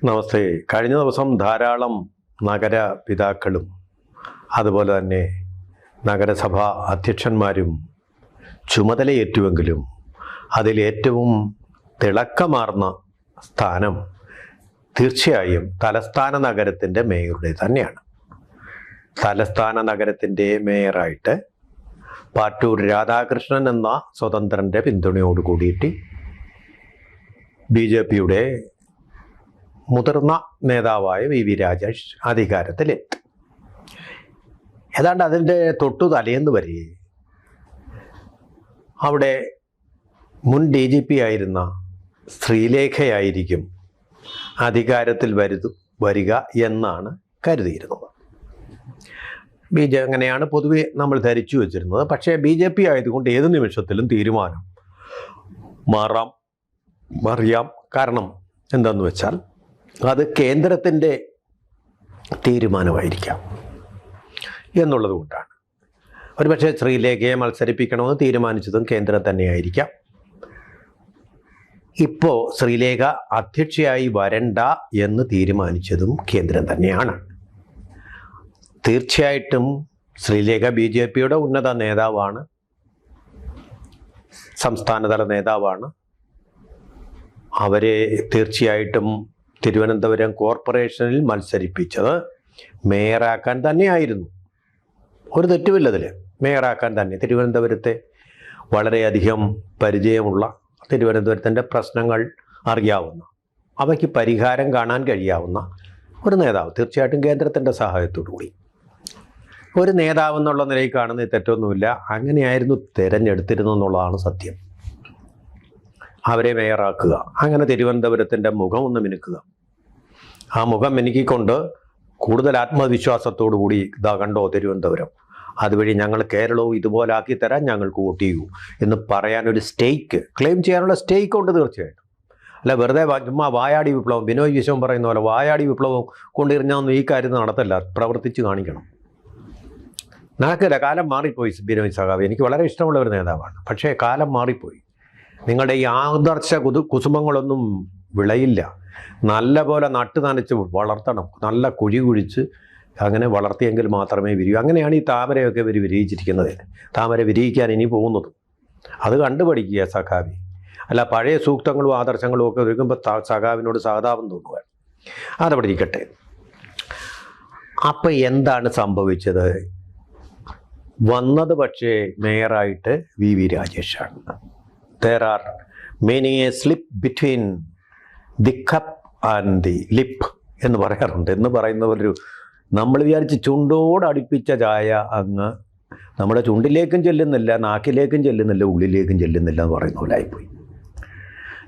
നമസ്തേ. കഴിഞ്ഞ ദിവസം ധാരാളം നഗര പിതാക്കളും അതുപോലെ തന്നെ നഗരസഭാ അധ്യക്ഷന്മാരും ചുമതലയേറ്റുവെങ്കിലും അതിലേറ്റവും തിളക്കമാർന്ന സ്ഥാനം തീർച്ചയായും തലസ്ഥാന നഗരത്തിൻ്റെ മേയറുടെ തന്നെയാണ്. തലസ്ഥാന നഗരത്തിൻ്റെ മേയറായിട്ട് പാറ്റൂർ രാധാകൃഷ്ണൻ എന്ന സ്വതന്ത്രൻ്റെ പിന്തുണയോട് കൂടിയിട്ട് BJPയുടെ മുതിർന്ന നേതാവായ VV രാജേഷ് അധികാരത്തിലെത്തി. ഏതാണ്ട് അതിൻ്റെ തൊട്ടു തലേന്ന് വരെ അവിടെ മുൻ DGP ആയിരുന്ന ശ്രീലേഖയായിരിക്കും അധികാരത്തിൽ വരിക എന്നാണ് കരുതിയിരുന്നത്. അങ്ങനെയാണ് പൊതുവെ നമ്മൾ ധരിച്ചു വച്ചിരുന്നത്. പക്ഷേ BJP ആയതുകൊണ്ട് ഏത് നിമിഷത്തിലും തീരുമാനം മാറിയാം. കാരണം എന്താണെന്ന് വെച്ചാൽ അത് കേന്ദ്രത്തിൻ്റെ തീരുമാനമായിരിക്കാം എന്നുള്ളത് കൊണ്ടാണ്. ഒരുപക്ഷെ ശ്രീലേഖയെ മത്സരിപ്പിക്കണമെന്ന് തീരുമാനിച്ചതും കേന്ദ്രം തന്നെയായിരിക്കാം. ഇപ്പോൾ ശ്രീലേഖ അധ്യക്ഷയായി വരണ്ട എന്ന് തീരുമാനിച്ചതും കേന്ദ്രം തന്നെയാണ്. തീർച്ചയായിട്ടും ശ്രീലേഖ BJPയുടെ ഉന്നത നേതാവാണ്, സംസ്ഥാനതല നേതാവാണ്. അവരെ തീർച്ചയായിട്ടും തിരുവനന്തപുരം കോർപ്പറേഷനിൽ മത്സരിപ്പിച്ചത് മേയറാക്കാൻ തന്നെയായിരുന്നു. ഒരു തെറ്റുമില്ലതിൽ, മേയറാക്കാൻ തന്നെ. തിരുവനന്തപുരത്തെ വളരെയധികം പരിചയമുള്ള, തിരുവനന്തപുരത്തിൻ്റെ പ്രശ്നങ്ങൾ അറിയാവുന്ന, അവയ്ക്ക് പരിഹാരം കാണാൻ കഴിയാവുന്ന ഒരു നേതാവ്, തീർച്ചയായിട്ടും കേന്ദ്രത്തിൻ്റെ സഹായത്തോടു കൂടി ഒരു നേതാവ് എന്നുള്ള നിലയിൽ കാണുന്ന തെറ്റൊന്നുമില്ല. അങ്ങനെയായിരുന്നു തിരഞ്ഞെടുത്തിരുന്നു എന്നുള്ളതാണ് സത്യം. അവരെ മേയറാക്കുക, അങ്ങനെ തിരുവനന്തപുരത്തിൻ്റെ മുഖം ഒന്ന് മിനുക്കുക. ആ മുഖം മിനുക്കിക്കൊണ്ട് കൂടുതൽ ആത്മവിശ്വാസത്തോടു കൂടി ഇതാ കണ്ടോ തിരുവനന്തപുരം, അതുവഴി ഞങ്ങൾ കേരളവും ഇതുപോലെ ആക്കി തരാൻ ഞങ്ങൾക്ക് വോട്ട് ചെയ്യൂ എന്ന് പറയാനൊരു സ്റ്റേക്ക്, ക്ലെയിം ചെയ്യാനുള്ള സ്റ്റേക്ക് ഉണ്ട് തീർച്ചയായിട്ടും. അല്ല വെറുതെ ചുമ്മാ വായാടി വിപ്ലവം, ബിനോയ് വിശ്വം പറയുന്ന പോലെ വായാടി വിപ്ലവം കൊണ്ടിരുന്നൊന്നും ഈ കാര്യം നടത്തല്ല, പ്രവർത്തിച്ച് കാണിക്കണം. നടക്കില്ല, കാലം മാറിപ്പോയി. ബിനോയ് സഖാവ് എനിക്ക് വളരെ ഇഷ്ടമുള്ള ഒരു നേതാവാണ്, പക്ഷേ കാലം മാറിപ്പോയി. നിങ്ങളുടെ ഈ ആദർശ കുസുമങ്ങളൊന്നും വിളയില്ല. നല്ല പോലെ നട്ട് നനച്ച് വളർത്തണം, നല്ല കുഴി കുഴിച്ച് അങ്ങനെ വളർത്തിയെങ്കിൽ മാത്രമേ വിരിയൂ. അങ്ങനെയാണ് ഈ താമരയൊക്കെ ഇവർ വിരിയിച്ചിരിക്കുന്നത്. താമര വിരിയിക്കാൻ ഇനി പോകുന്നതും അത് കണ്ടുപഠിക്കുക സഖാവി. അല്ല പഴയ സൂക്തങ്ങളും ആദർശങ്ങളും ഒക്കെ ഒരുക്കുമ്പോൾ സഖാവിനോട് സഹതാപം തോന്നുക. അതവിടെ ഇരിക്കട്ടെ. അപ്പം എന്താണ് സംഭവിച്ചത്? വന്നത് പക്ഷേ മേയറായിട്ട് VV രാജേഷാണ്. There are many a slip between the cup and the lip എന്ന് പറയാറുണ്ട്. എന്ന് പറയുന്ന പോലൊരു, നമ്മൾ വിചാരിച്ച് ചുണ്ടോട് അടുപ്പിച്ച ചായ അങ്ങ് നമ്മുടെ ചുണ്ടിലേക്കും ചെല്ലുന്നില്ല, നാക്കിലേക്കും ചെല്ലുന്നില്ല, ഉള്ളിലേക്കും ചെല്ലുന്നില്ല എന്ന് പറയുന്ന പോലെ ആയിപ്പോയി.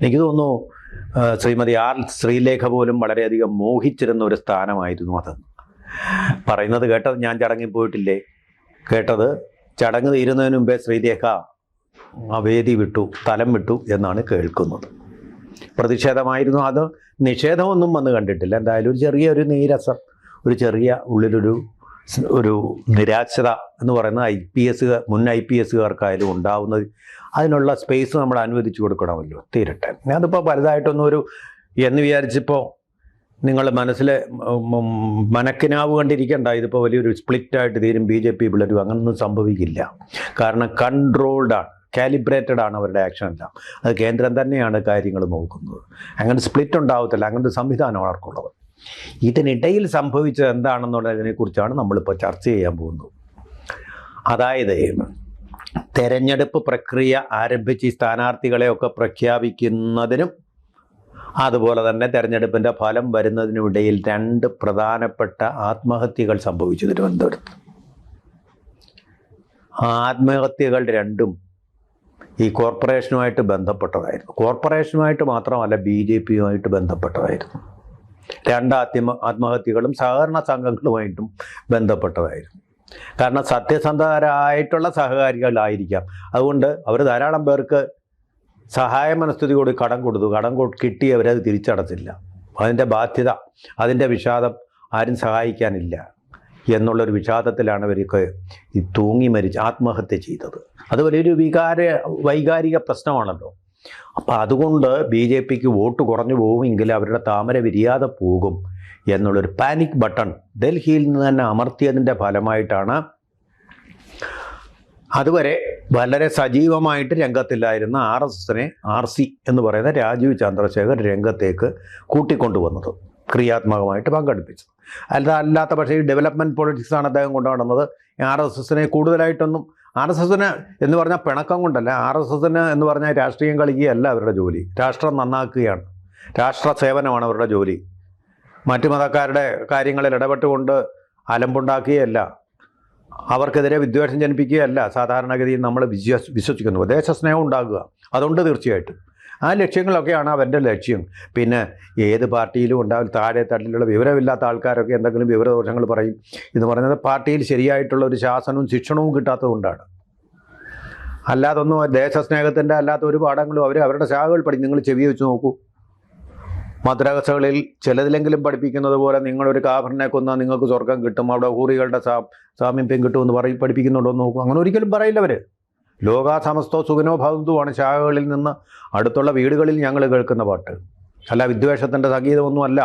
എനിക്ക് തോന്നുന്നു ശ്രീമതി ശ്രീലേഖ പോലും വളരെയധികം മോഹിച്ചിരുന്ന ഒരു സ്ഥാനമായിരുന്നു അത്. പറയുന്നത് കേട്ടത് ഞാൻ ചടങ്ങിൽ പോയിട്ടില്ലേ, കേട്ടത് ചടങ്ങ് തീരുന്നതിന് മുമ്പേ ശ്രീലേഖ ആ വേദി വിട്ടു, സ്ഥലം വിട്ടു എന്നാണ് കേൾക്കുന്നത്. പ്രതിഷേധമായിരുന്നു അത്. നിഷേധമൊന്നും വന്ന് കണ്ടിട്ടില്ല. എന്തായാലും ഒരു ചെറിയൊരു നീരസം, ഒരു ചെറിയ ഉള്ളിലൊരു നിരാശത എന്ന് പറയുന്ന മുൻ IPSകാർക്കായാലും ഉണ്ടാവുന്നത്, അതിനുള്ള സ്പേസ് നമ്മൾ അനുവദിച്ചു കൊടുക്കണമല്ലോ. തീരട്ടെ. അതിപ്പോൾ വലുതായിട്ടൊന്നും എന്ന് വിചാരിച്ചിപ്പോൾ നിങ്ങൾ മനസ്സിൽ മനക്കിനാവ് കണ്ടിരിക്കണ്ട. ഇതിപ്പോൾ വലിയൊരു സ്പ്ലിറ്റായിട്ട് തീരും, BJP പിള്ളേരും, അങ്ങനൊന്നും സംഭവിക്കില്ല. കാരണം കൺട്രോൾഡാണ്, കാലിബ്രേറ്റഡ് ആണ് അവരുടെ ആക്ഷൻ എല്ലാം. അത് കേന്ദ്രം തന്നെയാണ് കാര്യങ്ങൾ നോക്കുന്നത്. അങ്ങനെ സ്പ്ലിറ്റ് ഉണ്ടാവത്തില്ല, അങ്ങനത്തെ സംവിധാനമാണ് അവർക്കുള്ളത്. ഇതിനിടയിൽ സംഭവിച്ചത് എന്താണെന്നുള്ളതിനെക്കുറിച്ചാണ് നമ്മളിപ്പോൾ ചർച്ച ചെയ്യാൻ പോകുന്നത്. അതായത് തെരഞ്ഞെടുപ്പ് പ്രക്രിയ ആരംഭിച്ച് ഈ സ്ഥാനാർത്ഥികളെയൊക്കെ പ്രഖ്യാപിക്കുന്നതിനും അതുപോലെ തന്നെ തെരഞ്ഞെടുപ്പിൻ്റെ ഫലം വരുന്നതിനുമിടയിൽ 2 പ്രധാനപ്പെട്ട ആത്മഹത്യകൾ സംഭവിച്ചു തിരുവനന്തപുരത്ത്. ആത്മഹത്യകൾ രണ്ടും ഈ കോർപ്പറേഷനുമായിട്ട് ബന്ധപ്പെട്ടതായിരുന്നു. കോർപ്പറേഷനുമായിട്ട് മാത്രമല്ല, BJPയുമായിട്ട് ബന്ധപ്പെട്ടതായിരുന്നു. 2 ആത്മഹത്യകളും സഹകരണ സംഘങ്ങളുമായിട്ടും ബന്ധപ്പെട്ടതായിരുന്നു. കാരണം സത്യസന്ധരായിട്ടുള്ള സഹകാരികളായിരിക്കാം. അതുകൊണ്ട് അവർ ധാരാളം പേർക്ക് സഹായ മനസ്ഥിതിയോട് കടം കിട്ടി അവരത് തിരിച്ചടച്ചില്ല. അതിൻ്റെ ബാധ്യത, അതിൻ്റെ വിഷാദം ആരും സഹായിക്കാനില്ല എന്നുള്ളൊരു വിഷാദത്തിലാണ് ഇവർക്ക് ഈ തൂങ്ങി മരിച്ച് ആത്മഹത്യ ചെയ്തത്. അത് വലിയൊരു വൈകാരിക പ്രശ്നമാണല്ലോ. അപ്പോൾ അതുകൊണ്ട് BJPക്ക് വോട്ട് കുറഞ്ഞു പോകുമെങ്കിൽ അവരുടെ താമര വിരിയാതെ പോകും എന്നുള്ളൊരു പാനിക് ബട്ടൺ ഡൽഹിയിൽ നിന്ന് തന്നെ അമർത്തിയതിൻ്റെ ഫലമായിട്ടാണ് അതുവരെ വളരെ സജീവമായിട്ട് രംഗത്തില്ലായിരുന്ന RSSനെ RC എന്ന് പറയുന്ന രാജീവ് ചന്ദ്രശേഖർ രംഗത്തേക്ക് കൂട്ടിക്കൊണ്ടുവന്നത്, ക്രിയാത്മകമായിട്ട് പങ്കെടുപ്പിച്ചത്. അല്ലാത്ത പക്ഷേ ഈ ഡെവലപ്മെൻറ്റ് പൊളിറ്റിക്സാണ് അദ്ദേഹം കൊണ്ടുനടന്നത്. RSSനെ കൂടുതലായിട്ടൊന്നും RSSന് എന്ന് പറഞ്ഞാൽ പിണക്കം കൊണ്ടല്ല, RSSന് എന്ന് പറഞ്ഞാൽ രാഷ്ട്രീയം കളിക്കുകയല്ല അവരുടെ ജോലി, രാഷ്ട്രം നന്നാക്കുകയാണ്, രാഷ്ട്ര സേവനമാണ് അവരുടെ ജോലി. മറ്റു മതക്കാരുടെ കാര്യങ്ങളിൽ ഇടപെട്ടുകൊണ്ട് അലമ്പുണ്ടാക്കുകയല്ല, അവർക്കെതിരെ വിദ്വേഷം ജനിപ്പിക്കുകയല്ല സാധാരണഗതിയിൽ നമ്മൾ വിശ്വസിക്കുന്നു. ദേശസ്നേഹം ഉണ്ടാകുക, അതുകൊണ്ട് തീർച്ചയായിട്ടും ആ ലക്ഷ്യങ്ങളൊക്കെയാണ് അവൻ്റെ ലക്ഷ്യം. പിന്നെ ഏത് പാർട്ടിയിലും ഉണ്ടാവും താഴെ തട്ടിലുള്ള വിവരമില്ലാത്ത ആൾക്കാരൊക്കെ എന്തെങ്കിലും വിവരദോഷങ്ങൾ പറയും എന്ന് പറയുന്നത് പാർട്ടിയിൽ ശരിയായിട്ടുള്ള ഒരു ശാസനവും ശിക്ഷണവും കിട്ടാത്തതുകൊണ്ടാണ്. അല്ലാതൊന്നും ദേശസ്നേഹത്തിൻ്റെ അല്ലാത്ത ഒരു പാഠങ്ങളും അവരുടെ ശാഖകൾ പഠിക്കും. നിങ്ങൾ ചെവി വെച്ച് നോക്കൂ, മദ്രസകളിൽ ചിലതിലെങ്കിലും പഠിപ്പിക്കുന്നത് പോലെ നിങ്ങളൊരു കാഫറിനെ കൊന്നാൽ നിങ്ങൾക്ക് സ്വർഗം കിട്ടും, അവിടെ ഹൂറികളുടെ സാമീപ്യം കിട്ടുമെന്ന് പഠിപ്പിക്കുന്നുണ്ടോ എന്ന് നോക്കൂ. അങ്ങനെ ഒരിക്കലും പറയില്ല അവർ. ലോകാ സമസ്തോ സുഖനോ ഭവന്തുവാണ് ശാഖകളിൽ നിന്ന് അടുത്തുള്ള വീടുകളിൽ ഞങ്ങൾ കേൾക്കുന്ന പാട്ട്, അല്ല വിദ്വേഷത്തിൻ്റെ സംഗീതമൊന്നുമല്ല.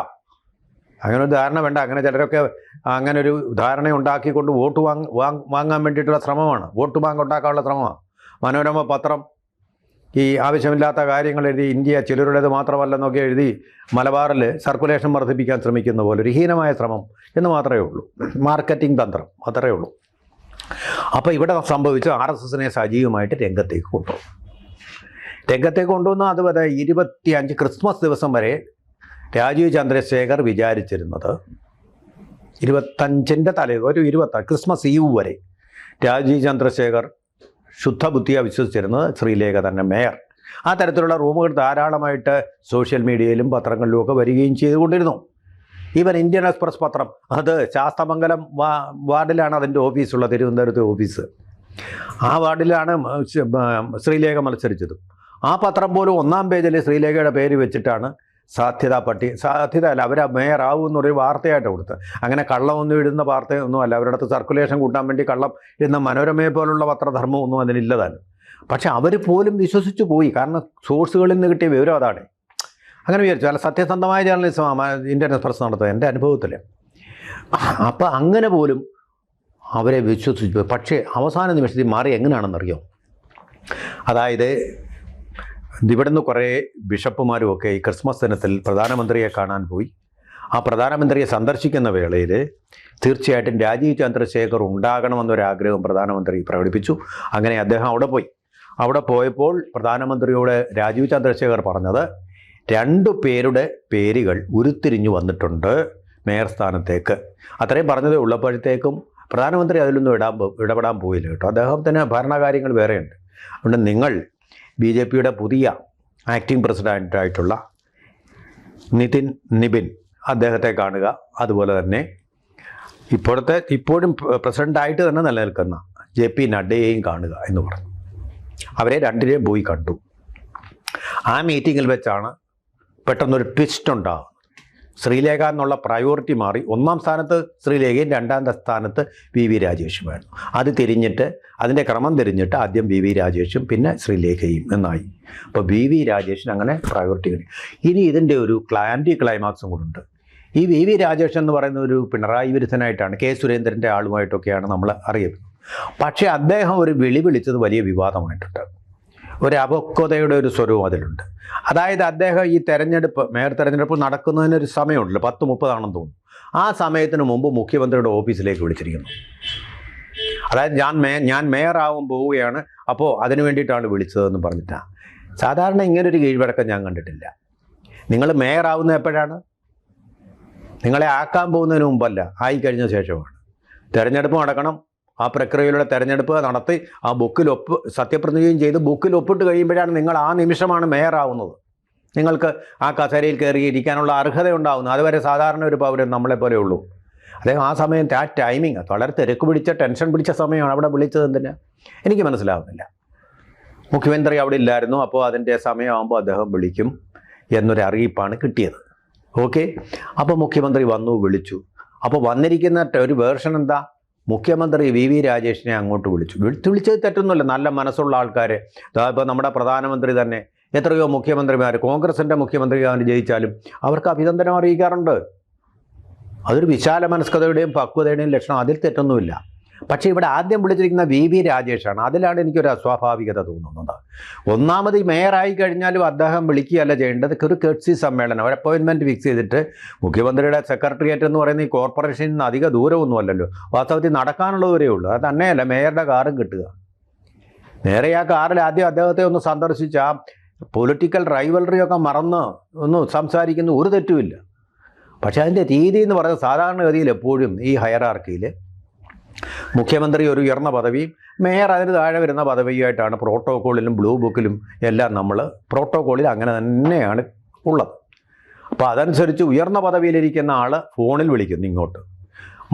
അങ്ങനെ ഒരു ധാരണ വേണ്ട. അങ്ങനെ ചിലരൊക്കെ അങ്ങനെ ഒരു ധാരണ ഉണ്ടാക്കിക്കൊണ്ട് വോട്ട് വാങ്ങാൻ വേണ്ടിയിട്ടുള്ള ശ്രമമാണ്, വോട്ട് ബാങ്ക് ഉണ്ടാക്കാനുള്ള ശ്രമമാണ്. മനോരമ പത്രം ഈ ആവശ്യമില്ലാത്ത കാര്യങ്ങൾ എഴുതി ഇന്ത്യ ചിലരുടേത് മാത്രമല്ലെന്നൊക്കെ എഴുതി മലബാറിൽ സർക്കുലേഷൻ വർദ്ധിപ്പിക്കാൻ ശ്രമിക്കുന്ന പോലെ ഒരു ഹീനമായ ശ്രമം എന്ന് മാത്രമേ ഉള്ളൂ, മാർക്കറ്റിംഗ് തന്ത്രം അത്രയേ ഉള്ളൂ. അപ്പോൾ ഇവിടെ സംഭവിച്ചു RSSനെ സജീവമായിട്ട് രംഗത്തേക്ക് കൊണ്ടുവന്നു. അതുവരെ 25 ക്രിസ്മസ് ദിവസം വരെ രാജീവ് ചന്ദ്രശേഖർ വിചാരിച്ചിരുന്നത് 25ൻ്റെ ഒരു 26 ക്രിസ്മസ് ഈവ് വരെ രാജീവ് ചന്ദ്രശേഖർ ശുദ്ധബുദ്ധിയാണ് വിശ്വസിച്ചിരുന്നത് ശ്രീലേഖ തന്നെ മേയർ. ആ തരത്തിലുള്ള റൂമുകൾ ധാരാളമായിട്ട് സോഷ്യൽ മീഡിയയിലും പത്രങ്ങളിലും ഒക്കെ വരികയും ചെയ്തുകൊണ്ടിരുന്നു. ഈവൻ ഇന്ത്യൻ എക്സ്പ്രസ് പത്രം, അത് ശാസ്തമംഗലം വാർഡിലാണ് അതിൻ്റെ ഓഫീസുള്ളത്, തിരുവനന്തപുരത്തെ ഓഫീസ്. ആ വാർഡിലാണ് ശ്രീലേഖ മത്സരിച്ചത്. ആ പത്രം പോലും 1-ാം പേജിൽ ശ്രീലേഖയുടെ പേര് വെച്ചിട്ടാണ് സാധ്യത അല്ല അവർ മേയർ ആവുമെന്നൊരു വാർത്തയായിട്ട് കൊടുത്തത്. അങ്ങനെ കള്ളമൊന്നും ഇടുന്ന വാർത്തയൊന്നും അല്ല, അവരുടെ അടുത്ത് സർക്കുലേഷൻ കൂട്ടാൻ വേണ്ടി കള്ളം ഇടുന്ന മനോരമയെ പോലുള്ള പത്രധർമ്മമൊന്നും അതിനില്ലതാണ്. പക്ഷെ അവർ പോലും വിശ്വസിച്ചു പോയി, കാരണം സോഴ്സുകളിൽ നിന്ന് കിട്ടിയ വിവരം അതാണ്. അങ്ങനെ വിചാരിച്ചു, അല്ല സത്യസന്ധമായ ജേർണലിസം ഇന്ത്യൻ എക്സ്പ്രസ് നടത്തുക എൻ്റെ അനുഭവത്തിൽ. അപ്പോൾ അങ്ങനെ പോലും അവരെ വിശ്വസിച്ചു. പക്ഷേ അവസാന നിമിഷത്തിൽ മാറി എങ്ങനെയാണെന്നറിയാം. അതായത് ഇവിടുന്ന് കുറേ ബിഷപ്പുമാരും ഒക്കെ ഈ ക്രിസ്മസ് ദിനത്തിൽ പ്രധാനമന്ത്രിയെ കാണാൻ പോയി. ആ പ്രധാനമന്ത്രിയെ സന്ദർശിക്കുന്ന വേളയിൽ തീർച്ചയായിട്ടും രാജീവ് ചന്ദ്രശേഖർ ഉണ്ടാകണമെന്നൊരാഗ്രഹം പ്രധാനമന്ത്രി പ്രകടിപ്പിച്ചു. അങ്ങനെ അദ്ദേഹം അവിടെ പോയപ്പോൾ പ്രധാനമന്ത്രിയോട് രാജീവ് ചന്ദ്രശേഖർ പറഞ്ഞത് 2 പേരുടെ പേരുകൾ ഉരുത്തിരിഞ്ഞു വന്നിട്ടുണ്ട് മേയർ സ്ഥാനത്തേക്ക്. അത്രയും പറഞ്ഞതേ ഉള്ളപ്പോഴത്തേക്കും പ്രധാനമന്ത്രി അതിലൊന്നും ഇടപെടാൻ പോയില്ല കേട്ടോ. അദ്ദേഹത്തിന് ഭരണകാര്യങ്ങൾ വേറെയുണ്ട്. അതുകൊണ്ട് നിങ്ങൾ BJPയുടെ പുതിയ ആക്ടിംഗ് പ്രസിഡൻ്റായിട്ടുള്ള നിബിൻ അദ്ദേഹത്തെ കാണുക, അതുപോലെ തന്നെ ഇപ്പോഴും പ്രസിഡൻ്റായിട്ട് തന്നെ നിലനിൽക്കുന്ന JP നഡ്ഡയെയും കാണുക എന്ന് പറഞ്ഞു. അവരെ രണ്ടിനെയും പോയി കണ്ടു. ആ മീറ്റിങ്ങിൽ വെച്ചാണ് പെട്ടെന്നൊരു ട്വിസ്റ്റ് ഉണ്ടാകും. ശ്രീലേഖ എന്നുള്ള പ്രയോറിറ്റി മാറി. 1-ാം സ്ഥാനത്ത് ശ്രീലേഖയും 2-ാം സ്ഥാനത്ത് VV രാജേഷുമായിരുന്നു. അത് തിരിഞ്ഞിട്ട് അതിൻ്റെ ക്രമം തിരിഞ്ഞിട്ട് ആദ്യം VV രാജേഷും പിന്നെ ശ്രീലേഖയും എന്നായി. അപ്പോൾ VV രാജേഷിന് അങ്ങനെ പ്രയോറിറ്റി കിട്ടി. ഇനി ഇതിൻ്റെ ഒരു ക്ലൈമാക്സും കൂടുണ്ട്. ഈ VV രാജേഷ് എന്ന് പറയുന്ന ഒരു പിണറായി വിരുദ്ധനായിട്ടാണ്, K സുരേന്ദ്രൻ്റെ ആളുമായിട്ടൊക്കെയാണ് നമ്മൾ അറിയുന്നത്. പക്ഷേ അദ്ദേഹം ഒരു വിളിച്ചത് വലിയ വിവാദമായിട്ടുണ്ട്. ഒരു അപക്വതയുടെ ഒരു സ്വരവും അതിലുണ്ട്. അതായത് അദ്ദേഹം ഈ മേയർ തെരഞ്ഞെടുപ്പ് നടക്കുന്നതിനൊരു സമയമുണ്ടല്ലോ, 10:30 ആണെന്ന് തോന്നുന്നു. ആ സമയത്തിന് മുമ്പ് മുഖ്യമന്ത്രിയുടെ ഓഫീസിലേക്ക് വിളിച്ചിരിക്കുന്നു. അതായത് ഞാൻ മേയറാവാൻ പോവുകയാണ്, അപ്പോൾ അതിന് വേണ്ടിയിട്ടാണ് വിളിച്ചതെന്ന് പറഞ്ഞിട്ടാണ്. സാധാരണ ഇങ്ങനൊരു കീഴ്വഴക്കം ഞാൻ കണ്ടിട്ടില്ല. നിങ്ങൾ മേയറാവുന്നത് എപ്പോഴാണ്? നിങ്ങളെ ആക്കാൻ പോകുന്നതിന് മുമ്പല്ല, ആയിക്കഴിഞ്ഞ ശേഷമാണ്. തെരഞ്ഞെടുപ്പ് നടക്കണം, ആ പ്രക്രിയയിലൂടെ തെരഞ്ഞെടുപ്പ് നടത്തി ആ ബുക്കിൽ സത്യപ്രതിജ്ഞയും ചെയ്ത് ബുക്കിൽ ഒപ്പിട്ട് കഴിയുമ്പോഴാണ് നിങ്ങൾ ആ നിമിഷമാണ് മേയറാവുന്നത്. നിങ്ങൾക്ക് ആ കസേരയിൽ കയറി ഇരിക്കാനുള്ള അർഹത ഉണ്ടാവുന്നു. അതുവരെ സാധാരണ ഒരു പൗരൻ നമ്മളെപ്പോലെ ഉള്ളൂ. അദ്ദേഹം ആ സമയം ആ ടൈമിങ് വളരെ തിരക്ക് പിടിച്ച ടെൻഷൻ പിടിച്ച സമയമാണ്. അവിടെ വിളിച്ചത് എന്തിനാ എനിക്ക് മനസ്സിലാവുന്നില്ല. മുഖ്യമന്ത്രി അവിടെ ഇല്ലായിരുന്നു. അപ്പോൾ അതിൻ്റെ സമയമാകുമ്പോൾ അദ്ദേഹം വിളിക്കും എന്നൊരു അറിയിപ്പാണ് കിട്ടിയത്. ഓക്കെ, അപ്പോൾ മുഖ്യമന്ത്രി വന്നു, വിളിച്ചു. അപ്പോൾ വന്നിരിക്കുന്ന ഒരു വേർഷൻ എന്താ? മുഖ്യമന്ത്രി VV രാജേഷിനെ അങ്ങോട്ട് വിളിച്ചത് തെറ്റൊന്നുമില്ല. നല്ല മനസ്സുള്ള ആൾക്കാർ, ഇപ്പോൾ നമ്മുടെ പ്രധാനമന്ത്രി തന്നെ എത്രയോ മുഖ്യമന്ത്രിമാർ, കോൺഗ്രസിൻ്റെ മുഖ്യമന്ത്രിമാർ ജയിച്ചാലും അവർക്ക് അഭിനന്ദനം അറിയിക്കാറുണ്ട്. അതൊരു വിശാല മനസ്കതയുടെയും പക്വതയുടെയും ലക്ഷണം, അതിൽ തെറ്റൊന്നുമില്ല. പക്ഷേ ഇവിടെ ആദ്യം വിളിച്ചിരിക്കുന്ന VV രാജേഷാണ്. അതിലാണ് എനിക്കൊരു അസ്വാഭാവികത തോന്നുന്നത്. ഒന്നാമത് ഈ മേയറായി കഴിഞ്ഞാലും അദ്ദേഹം വിളിക്കുകയല്ല ചെയ്യേണ്ടത്, ഒരു കെട്സി സമ്മേളനം, ഒരു അപ്പോയിൻമെൻറ്റ് ഫിക്സ് ചെയ്തിട്ട്, മുഖ്യമന്ത്രിയുടെ സെക്രട്ടേറിയറ്റ് എന്ന് പറയുന്ന ഈ കോർപ്പറേഷനിൽ നിന്ന് അധിക ദൂരമൊന്നുമല്ലല്ലോ, വാസ്തവത്തിൽ നടക്കാനുള്ള ദൂരമേ ഉള്ളൂ. അത് തന്നെയല്ല മേയറുടെ കാറും കിട്ടുക. നേരെ ആ കാറിൽ ആദ്യം അദ്ദേഹത്തെ ഒന്ന് സന്ദർശിച്ച ആ പൊളിറ്റിക്കൽ റൈവലറിയൊക്കെ മറന്ന് ഒന്ന് സംസാരിക്കുന്ന ഒരു തെറ്റുമില്ല. പക്ഷേ അതിൻ്റെ രീതി എന്ന് പറയുന്നത് സാധാരണഗതിയിൽ എപ്പോഴും ഈ ഹയറാർക്കിയിൽ മുഖ്യമന്ത്രി ഒരു ഉയർന്ന പദവിയും മേയർ അതിന് താഴെ വരുന്ന പദവിയായിട്ടാണ് പ്രോട്ടോക്കോളിലും ബ്ലൂ ബുക്കിലും എല്ലാം നമ്മൾ പ്രോട്ടോക്കോളിൽ അങ്ങനെ തന്നെയാണ് ഉള്ളത്. അപ്പോൾ അതനുസരിച്ച് ഉയർന്ന പദവിയിലിരിക്കുന്ന ആൾ ഫോണിൽ വിളിക്കുന്നു ഇങ്ങോട്ട്,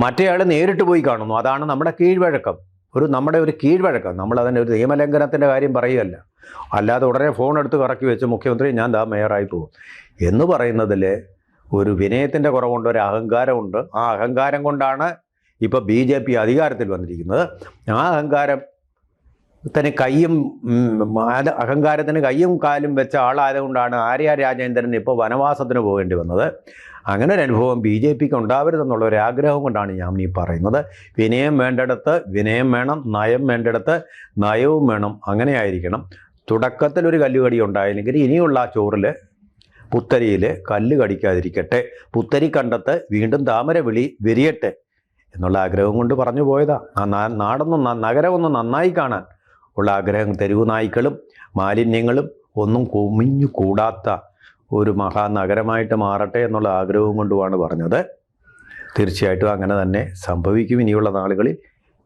മറ്റേ ആൾ നേരിട്ട് പോയി കാണുന്നു. അതാണ് നമ്മുടെ കീഴ്വഴക്കം, നമ്മുടെ ഒരു കീഴ്വഴക്കം. നമ്മളതിൻ്റെ ഒരു നിയമലംഘനത്തിൻ്റെ കാര്യം പറയുകയല്ല. അല്ലാതെ ഉടനെ ഫോൺ എടുത്ത് കറക്കി വെച്ച് മുഖ്യമന്ത്രി ഞാൻ ദാ മേയറായി പോകും എന്ന് പറയുന്നതിൽ ഒരു വിനയത്തിൻ്റെ കുറവുണ്ട്, ഒരു അഹങ്കാരമുണ്ട്. ആ അഹങ്കാരം കൊണ്ടാണ് ഇപ്പോൾ BJP അധികാരത്തിൽ വന്നിരിക്കുന്നത്. ആ അഹങ്കാരത്തിന് കയ്യും കാലും വെച്ച ആളായതുകൊണ്ടാണ് ആര്യ രാജേന്ദ്രൻ ഇപ്പോൾ വനവാസത്തിന് പോകേണ്ടി വന്നത്. അങ്ങനെ ഒരു അനുഭവം BJPക്ക് ഉണ്ടാവരുതെന്നുള്ള ഒരു ആഗ്രഹം കൊണ്ടാണ് ഞാൻ ഈ പറയുന്നത്. വിനയം വേണ്ടിടത്ത് വിനയം വേണം, നയം വേണ്ടിടത്ത് നയവും വേണം. അങ്ങനെ ആയിരിക്കണം. തുടക്കത്തിലൊരു കല്ലുകടി ഉണ്ടായില്ലെങ്കിൽ ഇനിയുള്ള ആ ചോറിൽ പുത്തരിയിൽ കല്ല് കടിക്കാതിരിക്കട്ടെ, പുത്തരി കണ്ടത്ത് വീണ്ടും താമര വിരിയട്ടെ എന്നുള്ള ആഗ്രഹം കൊണ്ട് പറഞ്ഞു പോയതാ. ആ നഗരമൊന്നും നന്നായി കാണാൻ ഉള്ള ആഗ്രഹം, തെരുവു നായ്ക്കളും മാലിന്യങ്ങളും ഒന്നും കുമിഞ്ഞു കൂടാത്ത ഒരു മഹാനഗരമായിട്ട് മാറട്ടെ എന്നുള്ള ആഗ്രഹവും കൊണ്ടുമാണ് പറഞ്ഞത്. തീർച്ചയായിട്ടും അങ്ങനെ തന്നെ സംഭവിക്കും ഇനിയുള്ള നാളുകളിൽ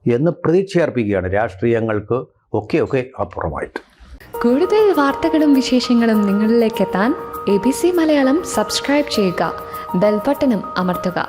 എന്ന് പ്രതീക്ഷയർപ്പിക്കുകയാണ്, രാഷ്ട്രീയങ്ങൾക്ക് ഒക്കെ അപ്പുറമായിട്ട്. കൂടുതൽ വാർത്തകളും വിശേഷങ്ങളും നിങ്ങളിലേക്ക് എത്താൻ ABC മലയാളം സബ്സ്ക്രൈബ് ചെയ്യുക, ബെൽബട്ടനും അമർത്തുക.